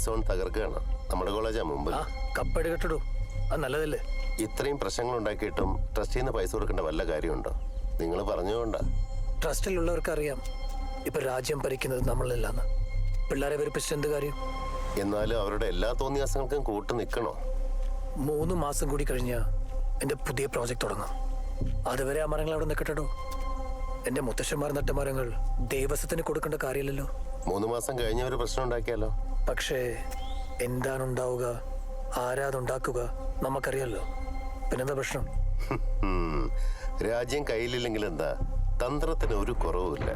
Zone തകർക്കുകയാണ്. നമ്മുടെ കോളേജാ മുമ്പ്. കപ്പടി കെട്ടിടൂ, അത് നല്ലതല്ലേ? ഇത്രയും പ്രശ്നങ്ങൾ ഉണ്ടാക്കിയിട്ടും ട്രസ്റ്റിൽ നിന്ന് പൈസ കൊടുക്കേണ്ട വല്ല കാര്യമുണ്ടോ? നിങ്ങൾ പറഞ്ഞുകൊണ്ടാ. ട്രസ്റ്റിലുള്ളവർക്ക് അറിയാം ഇപ്പൊ രാജ്യം ഭരിക്കുന്നത് നമ്മളല്ലാന്ന്. പിള്ളേരെ ഭരിപ്പിച്ചിട്ട് എന്ത് കാര്യം? എന്നാലും അവരുടെ എല്ലാ തോന്നിയാസങ്ങൾക്കും കൂട്ടു നിൽക്കണോ? 3 മാസം കൂടി കഴിഞ്ഞാൽ എൻ്റെ പുതിയ പ്രോജക്റ്റ് തുടങ്ങാം. അതുവരെ ആ മരങ്ങൾ അവിടെ നിൽക്കട്ടോ. എൻ്റെ മുത്തശ്ശന്മാർ നട്ട മരങ്ങൾ ദേവസ്വത്തിന് കൊടുക്കേണ്ട കാര്യമില്ലല്ലോ. 3 മാസം കഴിഞ്ഞ ഒരു പ്രശ്നം ഉണ്ടാക്കിയാലോ? പക്ഷേ എന്താണ് ഉണ്ടാവുക, ആരാതുണ്ടാക്കുക നമുക്കറിയാലോ. പിന്നെന്താ പ്രശ്നം? രാജ്യം കയ്യിലില്ലെങ്കിൽ എന്താ, തന്ത്രത്തിന് ഒരു കുറവുമില്ല.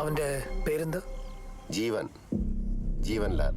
അവന്റെ പേരെന്താ? ജീവൻലാൽ.